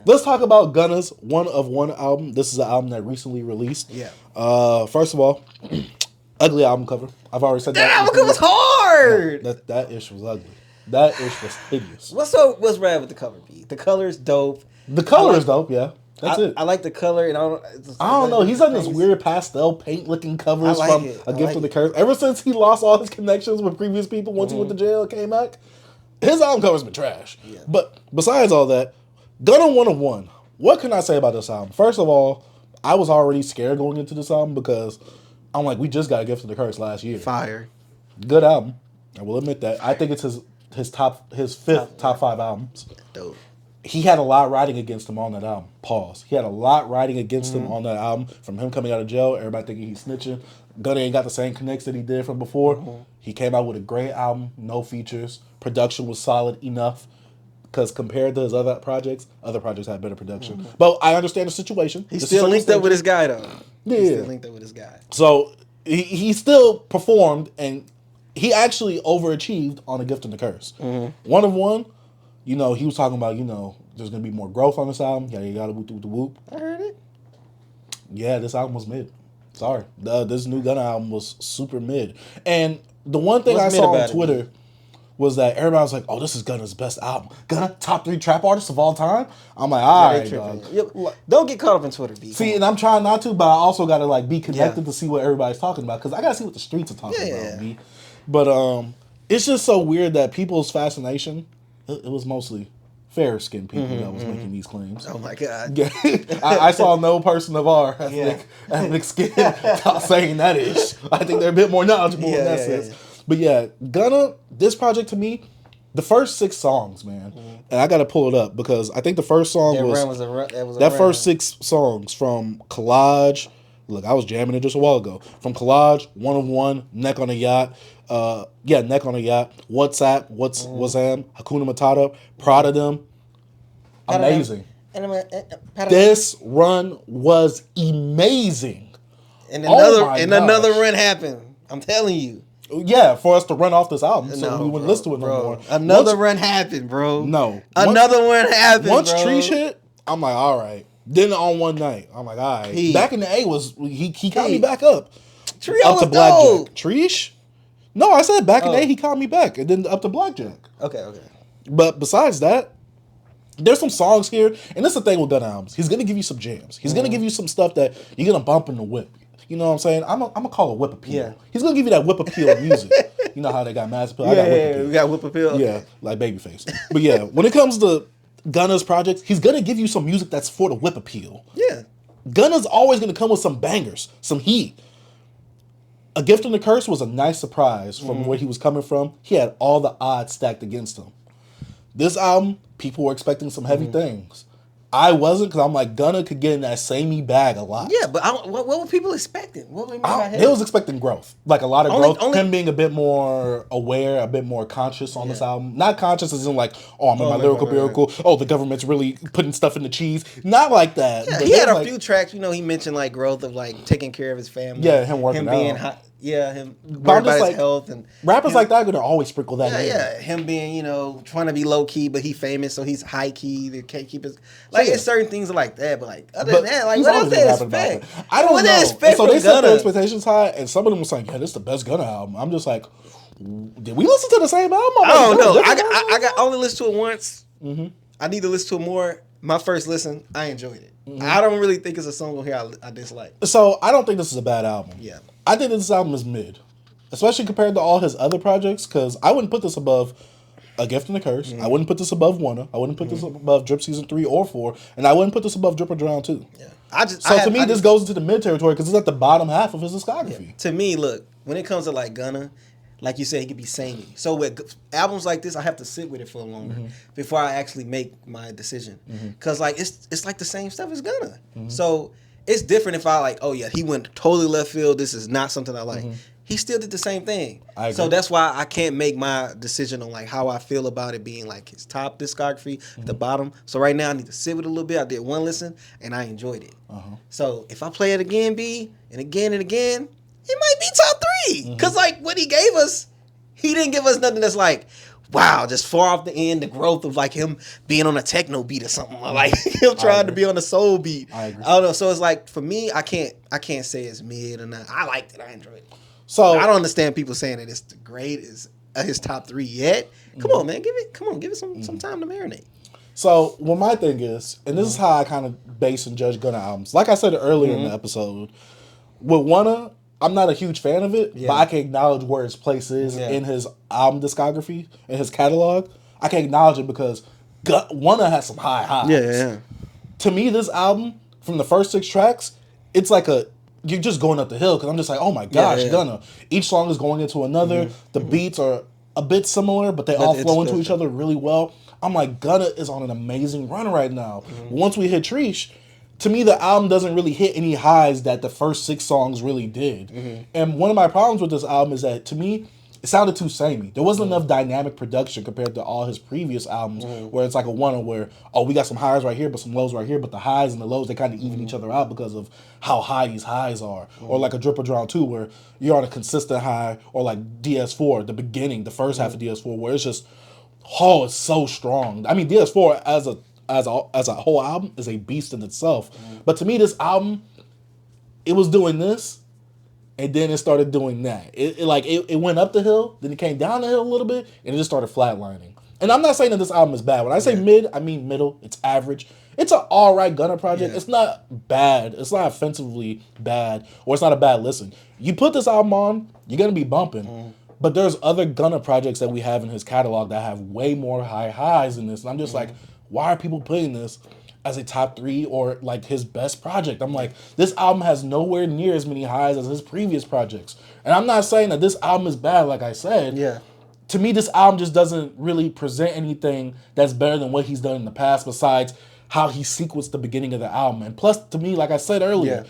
let's talk about Gunna's One of One album. This is an album that recently released. Yeah. First of all, ugly album cover. I've already said that. That album cover was hard. No, that ish was ugly. That ish was hideous. What's rad with the cover, B? The color is dope. The color is dope, yeah. That's it. I like the color, and I don't know. He's on this weird pastel paint looking covers from A Gift of the Curse. Ever since he lost all his connections with previous people once he went to jail and came back, his album cover's been trash. Yeah. But besides all that, Gunna 101. What can I say about this album? First of all, I was already scared going into this album because I'm like, we just got A Gift of the Curse last year. Fire. Good album. I will admit that. I think it's his fifth top 5 albums. Dope. He had a lot riding against him on that album. Pause. He had a lot riding against him on that album. From him coming out of jail, everybody thinking he's snitching. Gunna ain't got the same connects that he did from before. He came out with a great album, no features. Production was solid enough. Because compared to his other projects had better production. But I understand the situation. He's still linked up with his guy, though. Yeah. He's still linked up with his guy. So he still performed, and he actually overachieved on A Gift and the Curse. One of One, he was talking about, there's going to be more growth on this album. Yeah, you got to whoop, whoop, whoop. I heard it. Yeah, this album was mid. Sorry. This new Gunna album was super mid. And the one thing I saw on Twitter was that everybody was like, oh, this is Gunna's best album. Gunna, top 3 trap artists of all time? I'm like, all right, dog. Don't get caught up in Twitter, B. See, and I'm trying not to, but I also got to be connected to see what everybody's talking about, because I got to see what the streets are talking about, B. But it's just so weird that people's fascination, it was mostly fair-skinned people that was making these claims. Oh, my God. I saw no person of our ethnic skin saying that ish. I think they're a bit more knowledgeable in that sense. But yeah, Gunna, this project to me, the first 6 songs, man, and I got to pull it up because I think the first song first 6 songs from Collage. Look, I was jamming it just a while ago. From Collage, One of One, Neck on a Yacht, Neck on a Yacht, WhatsApp, What's-Am, Hakuna Matata, Proud of Them. Amazing. This run was amazing. And another run happened. I'm telling you. Yeah, for us to run off this album, so we wouldn't listen to it no more. Another run happened, bro. No. Another one happened, Once Treesh hit, I'm like, all right. Then on one night, I'm like, all right. Back in the A was, he got me back up. Up to Blackjack. Treesh? No, I said back in the A, he caught me back. And then up to Blackjack. Okay. But besides that, there's some songs here. And that's the thing with Gunna albums. He's going to give you some jams. He's going to give you some stuff that you're going to bump in the whip. You know what I'm saying? I'm gonna call it whip appeal. Yeah. He's gonna give you that whip appeal music. You know how they got mass appeal? I got whip appeal. We got whip appeal. Yeah, like Babyface. But yeah, when it comes to Gunna's projects, he's gonna give you some music that's for the whip appeal. Yeah. Gunna's always gonna come with some bangers, some heat. A Gift and the Curse was a nice surprise from where he was coming from. He had all the odds stacked against him. This album, people were expecting some heavy things. I wasn't, because I'm like, Gunna could get in that samey bag a lot. Yeah, but what were people expecting? What were they was expecting growth. Like a lot of growth. Him being a bit more aware, a bit more conscious on this album. Not conscious as in like, oh, I'm in my lyrical miracle. Oh, the government's really putting stuff in the cheese. Not like that. Yeah, he had a few tracks, he mentioned like growth of like taking care of his family. Yeah, him working out. Being hot. Yeah, him worried about his health and rappers like that are gonna always sprinkle that in. Yeah, him being trying to be low key, but he famous, so he's high key. They can't keep his it's certain things like that. But like other than that, like what else they expect? I don't know. So they set their expectations high, and some of them was like, "Yeah, this is the best Gunna album." I'm just like, did we listen to the same album? I don't know. I only listened to it once. I need to listen to it more. My first listen, I enjoyed it. I don't really think it's a song on here I dislike. So I don't think this is a bad album. Yeah. I think this album is mid, especially compared to all his other projects, because I wouldn't put this above A Gift and a Curse. I wouldn't put this above Wanna. I wouldn't put this above Drip Season 3 or 4. And I wouldn't put this above Drip or Drown 2. Yeah. To me, this goes into the mid territory because it's at the bottom half of his discography. Yeah. To me, look, when it comes to like Gunna, like you said, he could be samey. So with albums like this, I have to sit with it for longer before I actually make my decision. Because like it's like the same stuff as Gunna. So it's different if I like, oh yeah, he went totally left field. This is not something I like. He still did the same thing. So that's why I can't make my decision on like how I feel about it being like his top discography, the bottom. So right now I need to sit with it a little bit. I did one listen and I enjoyed it. So if I play it again, and again, it might be top 3. Because like what he gave us, he didn't give us nothing that's like, wow, just far off the end, the growth of like him being on a techno beat or something, or like him trying to be on a soul beat. I agree. I don't know. So it's like for me, I can't say it's mid or not. I liked it. I enjoyed it. So I don't understand people saying that it's the great is his top 3 yet. Come on, man, give it some time to marinate. So, well, my thing is, and this is how I kind of base and judge Gunna albums. Like I said earlier in the episode, with Wanna, I'm not a huge fan of it, but I can acknowledge where his place is in his album discography, in his catalog. I can acknowledge it because Wanna has some high highs. Yeah. To me, this album, from the first 6 tracks, it's like you're just going up the hill because I'm just like, oh my gosh, Gunna. Each song is going into another. The beats are a bit similar, but they all flow into each other really well. I'm like, Gunna is on an amazing run right now. Once we hit Treesh, to me, the album doesn't really hit any highs that the first 6 songs really did. And one of my problems with this album is that, to me, it sounded too samey. There wasn't enough dynamic production compared to all his previous albums, where it's like a one where, oh, we got some highs right here, but some lows right here, but the highs and the lows, they kind of even each other out because of how high these highs are. Or like a Drip or Drown 2, where you're on a consistent high, or like DS4, the beginning, the first half of DS4, where it's just, oh, it's so strong. I mean, DS4 as a whole album is a beast in itself. But to me, this album, it was doing this, and then it started doing that. It went up the hill, then it came down the hill a little bit, and it just started flatlining. And I'm not saying that this album is bad. When I say mid, I mean middle. It's average. It's an all right Gunna project. It's not bad. It's not offensively bad, or it's not a bad listen. You put this album on, you're going to be bumping. But there's other Gunna projects that we have in his catalog that have way more high highs than this. And I'm just like, why are people putting this as a top 3 or like his best project? I'm like, this album has nowhere near as many highs as his previous projects. And I'm not saying that this album is bad, like I said. Yeah. To me, this album just doesn't really present anything that's better than what he's done in the past, besides how he sequenced the beginning of the album. And plus, to me, like I said earlier,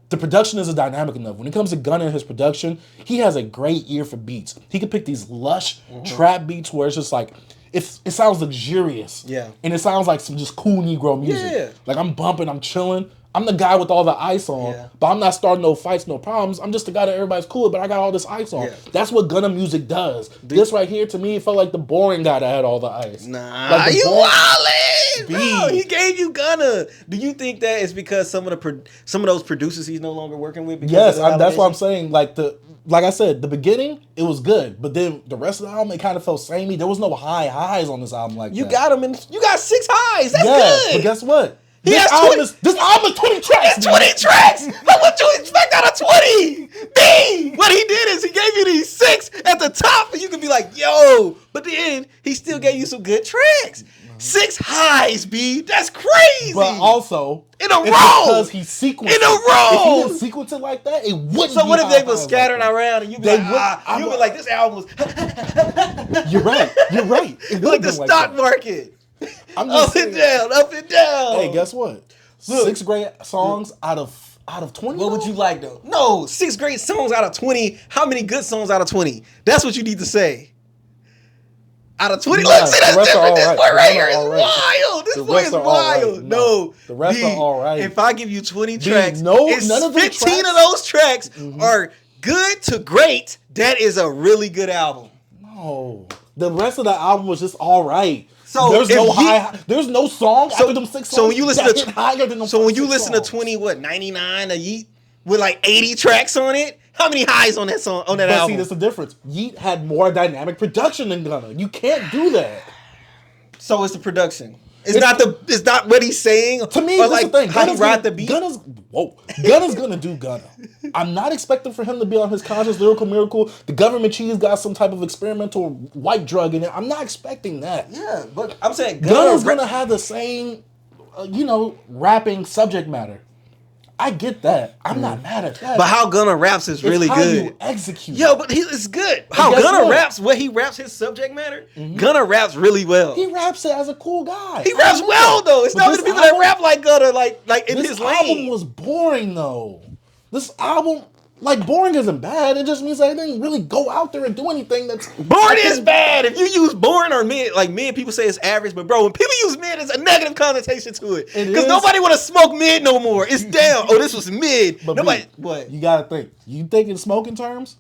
the production isn't dynamic enough. When it comes to Gunna and his production, he has a great ear for beats. He can pick these lush trap beats where it's just like, it sounds luxurious. Yeah. And it sounds like some just cool Negro music. Yeah. Like I'm bumping, I'm chilling. I'm the guy with all the ice on, but I'm not starting no fights, no problems. I'm just the guy that everybody's cool with, but I got all this ice on. That's what Gunna music does. This right here, to me, it felt like the boring guy that had all the ice. Nah, like you wildin', bro. He gave you Gunna. Do you think that it's because some of those producers he's no longer working with? Yes, that's what I'm saying. Like I said, the beginning, it was good, but then the rest of the album, it kind of felt samey. There was no high highs on this album like that. You got them, and you got 6 highs. That's good. But guess what? This album is 20 tracks. It's 20 tracks. Like, what you expect out of 20? B. What he did is he gave you these 6 at the top, and you can be like, yo. But then he still gave you some good tracks. 6 highs, B. That's crazy. But also, in a row, because he sequenced in a row. If he didn't sequence it like that, it wouldn't. So be what if they were high scattering like around and you'd be like, this album was. You're right. It like the stock market. I'm just up and down. Hey, guess what? Look, 6 great songs out of 20. What would you like though? No, 6 great songs out of 20. How many good songs out of 20? That's what you need to say. Out of 20, look, see, that's different. This boy right here is wild. This boy is wild. No, the rest are all right. If I give you 20 tracks, none of 15 of those tracks are good to great. That is a really good album. No, the rest of the album was just all right. So there's no song after them 6 songs. So when you listen to higher than them so when you listen to 99 a Yeet with like 80 tracks on it, how many highs on that song on that album? See, that's the difference. Yeet had more dynamic production than Gunna. You can't do that. So it's the production. It's not what he's saying. To me, that's like the thing. How he ride the beat. Gunna's gonna do Gunna. I'm not expecting for him to be on his conscious lyrical miracle. The government cheese got some type of experimental white drug in it. I'm not expecting that. Yeah, but I'm saying Gunna's gonna have the same, rapping subject matter. I get that. I'm not mad at that. But how Gunna raps is really how good. You execute. Yo, but it's good. How Gunna raps, what he raps his subject matter, Gunna raps really well. He raps it as a cool guy. He raps well though. It's not many people that rap like Gunna, like in his lane. This album was boring though. This album, boring isn't bad. It just means that it didn't really go out there and do anything that's... Boring is bad. If you use boring or mid, mid, people say it's average, but bro, when people use mid, it's a negative connotation to it. Because nobody want to smoke mid no more. It's down. Oh, this was mid. But nobody... What? You gotta think. You think in smoking terms?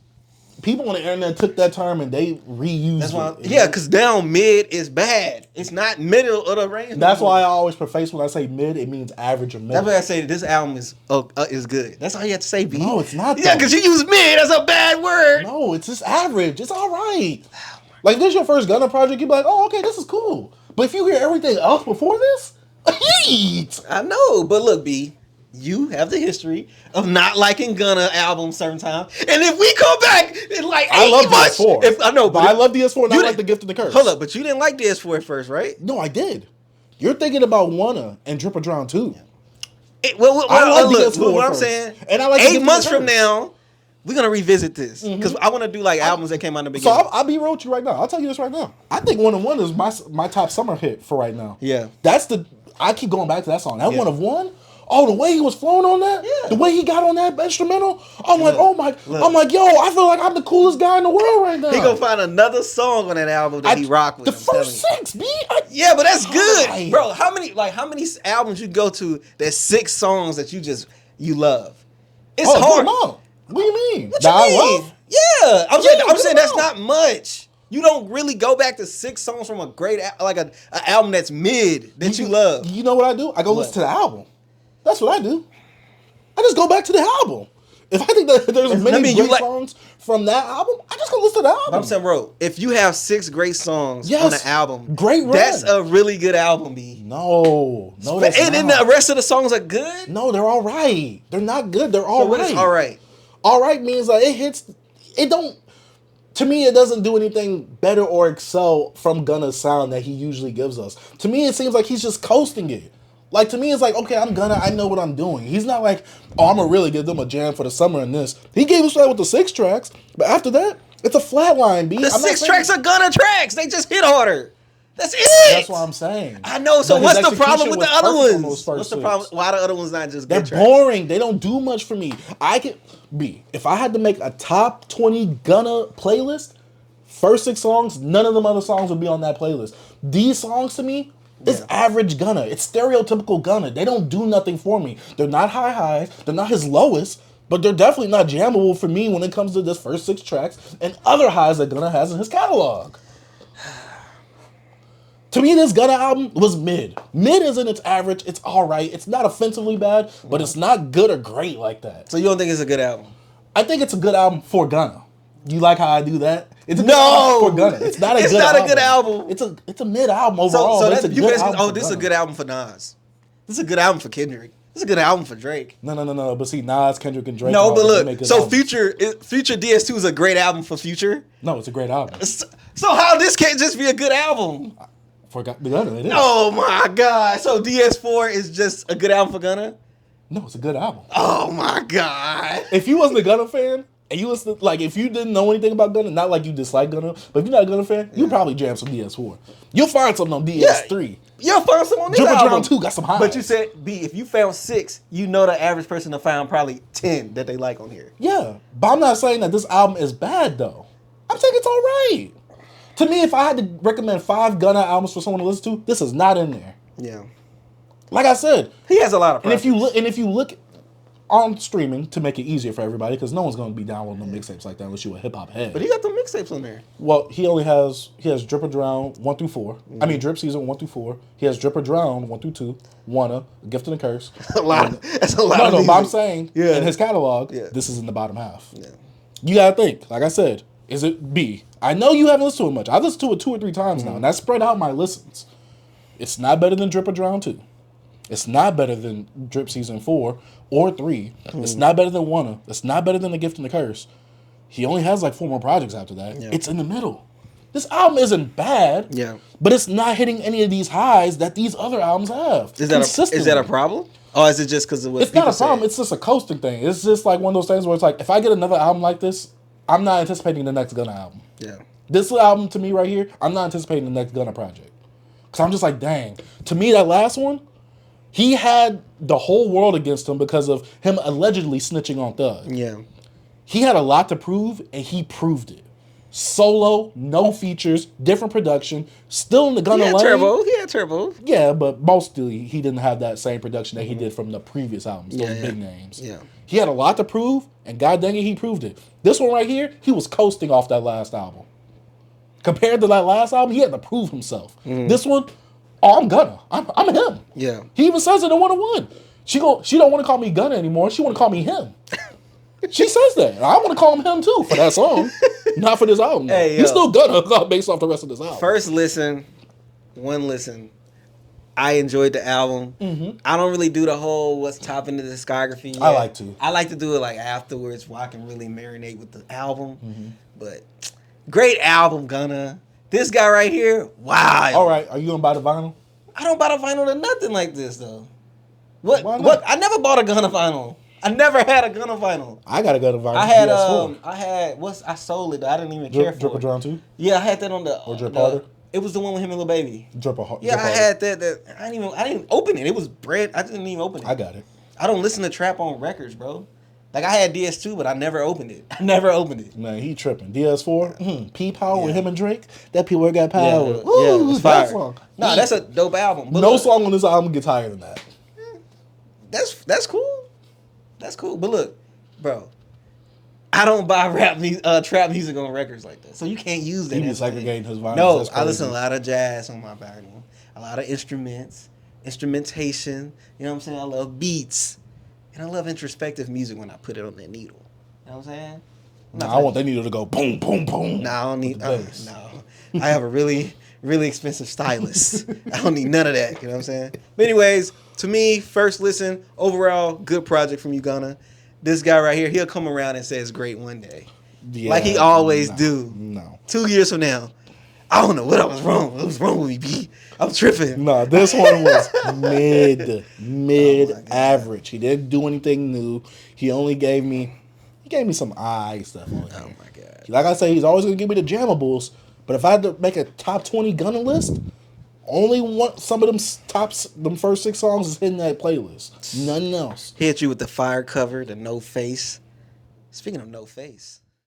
people on the internet took that term and they reused it. Yeah, because now mid is bad. It's not middle of the range. That's why I always preface when I say mid, it means average or middle. That's why I say this album is good. That's all you have to say, B. No, it's not. Yeah, because you use mid as a bad word. No, it's just average. It's all right. Like, if this is your first Gunna project, you'd be like, oh, okay, this is cool. But if you hear everything else before this, yeet. I know, but look, B, you have the history of not liking Gunna albums certain times. And if we come back in like 8 I love months, DS4. I know, but I love DS4 and I like The Gift and the Curse. Hold up, but you didn't like DS4 at first, right? No, I did. You're thinking about Wanna and Drip or Drown too. What I'm first. saying, And I like 8 months from now, we're going to revisit this. Because I want to do like albums that came out in the beginning. So I'll be real with you right now. I'll tell you this right now. I think One of One is my top summer hit for right now. Yeah. I keep going back to that song. That One of One. Oh, the way he was flowing on that, the way he got on that instrumental, I'm like, oh my, I'm like, yo, I feel like I'm the coolest guy in the world right now. He gonna find another song on that album that he rock with. The first 6, B. Yeah, but that's good, bro. How many albums you go to? There's 6 songs that you love. It's hard. What do you mean? What you mean? Yeah, I'm saying that's not much. You don't really go back to 6 songs from a great an album that's mid that you love. You know what I do? I go listen to the album. That's what I do. I just go back to the album. If I think that there's many great songs from that album, I just go listen to the album. I'm saying, bro, if you have 6 great songs on an album, great run. That's a really good album, B. No, that's and then the rest of the songs are good? No, they're all right. They're not good. They're all right. What is all right? All right means like it hits. It don't. To me, it doesn't do anything better or excel from Gunna's sound that he usually gives us. To me, it seems like he's just coasting it. Like, to me, it's like, okay, I'm Gunna, I know what I'm doing. He's not like, oh, I'm going to really give them a jam for the summer in this. He gave us that with the 6 tracks, but after that, it's a flat line, B. The 6 tracks are Gunna tracks. They just hit harder. That's it. That's what I'm saying. I know. So what's the problem with the other ones? What's the problem? Why the other ones not just good tracks? They're boring. They don't do much for me. If I had to make a top 20 Gunna playlist, first 6 songs, none of them other songs would be on that playlist. These songs to me, it's average Gunna. It's stereotypical Gunna. They don't do nothing for me. They're not high highs. They're not his lowest, but they're definitely not jammable for me when it comes to this first 6 tracks and other highs that Gunna has in his catalog. To me, this Gunna album was mid. Mid isn't its average. It's all right. It's not offensively bad, but it's not good or great like that. So you don't think it's a good album? I think it's a good album for Gunna. Do you like how I do that? It's a good album for Gunna. It's not a good album. It's a mid album overall. So it's a good album this is a good album for Nas. This is a good album for Kendrick. This is a good album for Drake. No. But see, Nas, Kendrick, and Drake. No, but look. So Future DS2 is a great album for Future. No, it's a great album. So how this can't just be a good album? For Gunna, it is. Oh my God. So DS4 is just a good album for Gunna? No, it's a good album. Oh my God. If you wasn't a Gunna fan, and you listen, like, if you didn't know anything about Gunna, not like you dislike Gunna, but if you're not a Gunna fan, you'll probably jam some DS4. You'll find something on DS3. You'll find some on this Drip album. Drown 2 got some highs. But you said, B, if you found 6, you know the average person will find probably 10 that they like on here. Yeah, but I'm not saying that this album is bad, though. I'm saying it's all right. To me, if I had to recommend 5 Gunna albums for someone to listen to, this is not in there. Yeah. Like I said. He has a lot of preference. And if you look on streaming to make it easier for everybody, because no one's going to be downloading no mixtapes like that unless you're a hip-hop head. But he got the mixtapes on there. Well, he has Drip or Drown 1 through 4. Mm-hmm. I mean, Drip Season 1 through 4. He has Drip or Drown 1 through 2. Wanna, Gift and a Curse. That's a lot. No, but I'm saying, in his catalog, this is in the bottom half. Yeah. You got to think, like I said, is it B? I know you haven't listened to it much. I've listened to it 2 or 3 times now, and I spread out my listens. It's not better than Drip or Drown 2. It's not better than Drip Season 4 or 3. It's not better than Wanna. It's not better than The Gift and the Curse. He only has like 4 more projects after that. Yeah. It's in the middle. This album isn't bad, but it's not hitting any of these highs that these other albums have. Is that a problem? Or is it just because of what it's not a problem. It's just a coasting thing. It's just like one of those things where it's like, if I get another album like this, I'm not anticipating the next Gunna album. Yeah. This album, to me right here, I'm not anticipating the next Gunna project. Because I'm just like, dang. To me, that last one, he had the whole world against him because of him allegedly snitching on Thug. Yeah. He had a lot to prove, and he proved it. Solo, no features, different production, still in the Gunna lane. He had Turbo. Yeah, but mostly he didn't have that same production that he did from the previous albums, those big names. Yeah. He had a lot to prove, and god dang it, he proved it. This one right here, he was coasting off that last album. Compared to that last album, he had to prove himself. This one, I'm Gunna. I'm him. Yeah. He even says it in 101. She don't want to call me Gunna anymore. She want to call me him. She says that. I want to call him him too for that song. Not for this album. Hey, he's still Gunna based off the rest of this album. First listen, one listen. I enjoyed the album. Mm-hmm. I don't really do the whole what's top in the discography yet. I like to. I like to do it like afterwards where I can really marinate with the album. Mm-hmm. But great album, Gunna. This guy right here, wow. All right, are you gonna buy the vinyl? I don't buy the vinyl to nothing like this though. What? I never bought a Gunna vinyl. I never had a Gunna vinyl. I got a Gunna vinyl. I sold it. I didn't even care for it. Dripper Drown 2? Yeah, I had that on the. Or Drip Harder? It was the one with him and Lil Baby. Dripper Yeah, I had that. I didn't open it. It was bread. I didn't even open it. I got it. I don't listen to trap on records, bro. Like I had DS2, but I never opened it. I never opened it. Man, he tripping. DS4, P Power with him and Drake. That people got power. Yeah, it's fire. Song. Nah, that's a dope album. But no song on this album gets higher than that. That's cool. That's cool. But look, bro, I don't buy trap music on records like that. So you can't use that. He be segregating his vinyls. No, I listen to a lot of jazz on my vinyl. A lot of instrumentation. You know what I'm saying? I love beats. And I love introspective music when I put it on that needle. You know what I'm saying? I want that needle to go boom, boom, boom. No, I don't need no. I have a really, really expensive stylist. I don't need none of that. You know what I'm saying? But anyways, to me, first listen, overall, good project from you, Gunna. This guy right here, he'll come around and say it's great one day. Yeah, like he always do. No. 2 years from now, I don't know what I was wrong. What was wrong with me, B? I'm tripping. No, this one was mid average. He didn't do anything new. He only gave me some stuff on Oh my god. Like I say, he's always gonna give me the jammables. But if I had to make a top 20 Gunna list, only some of them first 6 songs is hitting that playlist. Nothing else. He hit you with the fire cover, the no face. Speaking of no face.